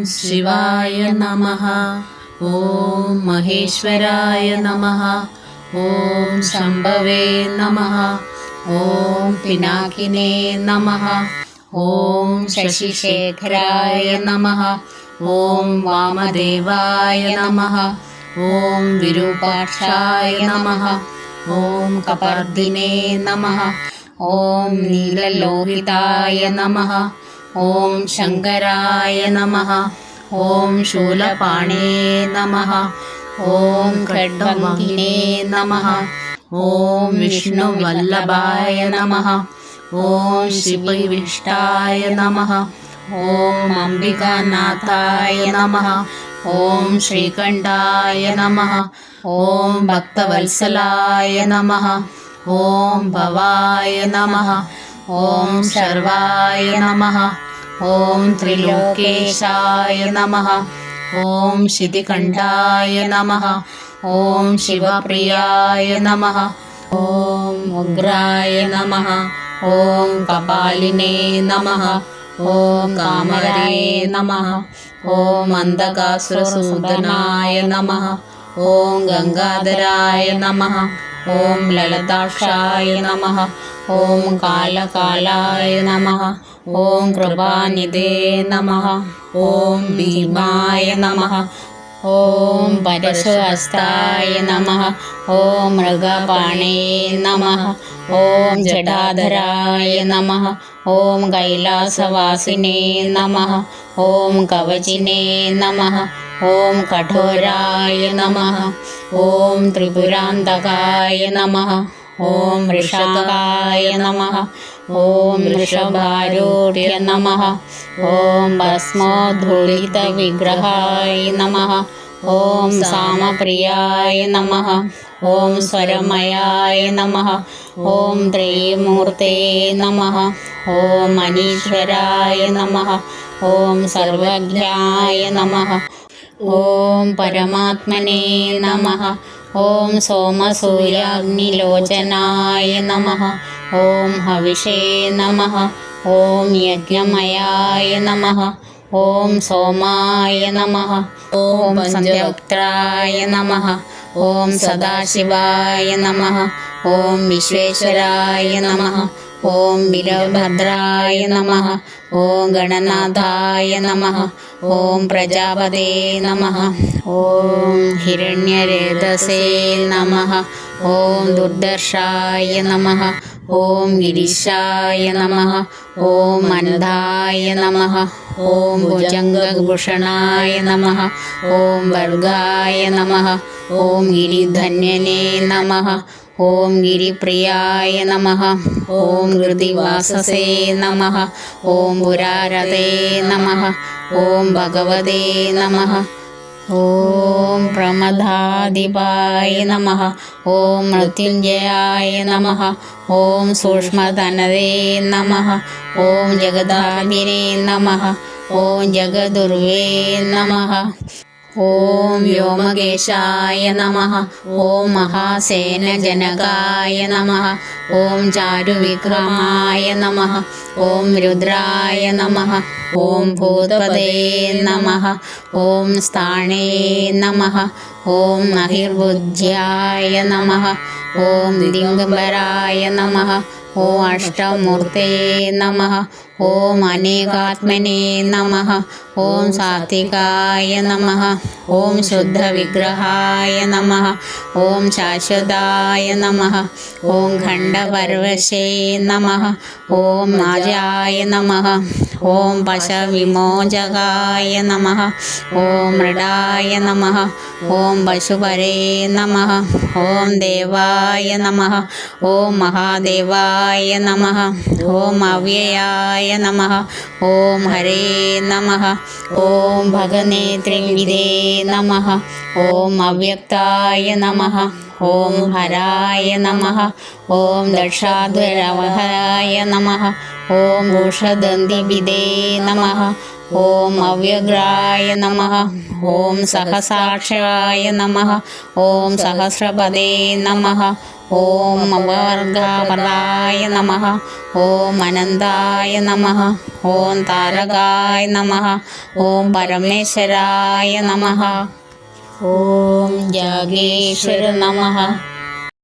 शिवाय नमः। ॐ महेश्वराय नमः। ॐ शम्भवे नमः। ॐ पिनाकिने नमः। ॐ शशिशेखराय नमः। ॐ वामदेवाय नमः। ॐ विरूपाक्षाय नमः। ॐ कपर्दिने नमः। ॐ नीललोहिताय नमः। ॐ शङ्कराय नमः। ॐ शूलपाणे नमः। ॐ खड्गवाहिने नमः। ॐ विष्णुवल्लभाय नमः। ॐ शिवविष्टाय नमः। ॐ अम्बिकानाथाय नमः। ॐ श्रीकण्ठाय नमः। ॐ भक्तवत्सलाय नमः। ॐ भवाय नमः। ॐ शर्वाय नमः। ॐ त्रिलोकेशाय नमः। ॐ शितिकण्ठाय नमः। ॐ शिवप्रियाय नमः। ॐ उग्राय नमः। ॐ कपालिने नमः। ॐ कामरे नमः। ॐ अन्धकासुरसूदनाय नमः। ॐ गङ्गाधराय नमः। ॐ ललताक्षाय नमः। ॐ कालकालाय नमः। ॐ कृपानिधे नमः। ॐ भीमाय नमः। ॐ परशुहस्ताय नमः। ॐ मृगपाणे नमः। ॐ जटाधराय नमः। ॐ कैलासवासिने नमः। ॐ कवचिने नमः। ॐ कठोराय नमः। ॐ त्रिपुरान्तकाय नमः। ॐ वृषकाय नमः। ॐ वृषभारूढ्य नमः। ॐ भस्मोद्धूलितविग्रहाय नमः। ॐ सामप्रियाय नमः। ॐ स्वरमयाय नमः। ॐ त्रयीमूर्ते नमः। ॐ अनीश्वराय नमः। ॐ सर्वज्ञाय नमः। ॐ परमात्मने नमः। ॐ सोमसूर्याग्निलोचनाय नमः। ॐ हविषे नमः। ॐ यज्ञमयाय नमः। ॐ सोमाय नमः। ॐ पञ्चवक्त्राय नमः। ॐ सदाशिवाय नमः। ॐ विश्वेश्वराय नमः। ॐ वीरभद्राय नमः। ॐ गणनाथाय नमः। ॐ प्रजापते नमः। ॐ हिरण्यरेतसे नमः। ॐ दुर्दर्शाय नमः। ॐ गिरीशाय नमः। ॐ अन्धाय नमः। ॐ भुजङ्गभूषणाय नमः। ॐ वर्गाय नमः। ॐ गिरिधन्यने नमः। ॐ गिरिप्रियाय नमः। ॐ हृदिवाससे नमः। ॐ पुरारते नमः। ॐ भगवते नमः। ॐ प्रमदाधिपाय नमः। ॐ मृत्युञ्जयाय नमः। ॐ सूक्ष्मधनदे नमः। ॐ जगदाभिने नमः। ॐ जगदुर्वे नमः। ॐ व्योमकेशाय नमः। ॐ महासेनजनकाय नमः। ॐ चारुविक्रमाय नमः। ॐ रुद्राय नमः। ॐ भूतपदे नमः। ॐ स्थाणे नमः। ॐ महिर्भुज्याय नमः। ॐ दिगम्बराय नमः। ॐ अष्टमूर्ते नमः। ॐ अनेकात्मने नमः। ॐ सात्विकाय नमः। ॐ शुद्धविग्रहाय नमः। ॐ शाश्वताय नमः। ॐ खण्डपर्वशे नमः। ॐ माजाय नमः। ॐ पशविमोचकाय नमः। ॐ मृडाय नमः। ॐ पशुपरे नमः। ॐ देवाय नमः। ॐ महादेवाय नमः। ॐ अव्ययाय नमः। ॐ हरे नमः। ॐ भगनेत्रिविदे नमः। ॐ अव्यक्ताय नमः। ॐ हराय नमः। ॐ दक्षाध्वरवहाय नमः। ॐ भूषदन्तिविदे नमः। ഓം അവ്യഗ്രായ നമഃ. ഓം സഹസാക്ഷായ നമഃ. ഓം സഹസ്രപദേ നമഃ. ഓം അവർഗപദായ നമഃ. ഓം അനന്തായ നമഃ. ഓം താരകായ നമഃ. ഓം പരമേശ്വരായ നമഃ. ഓം ജാഗേശ്വര നമഃ.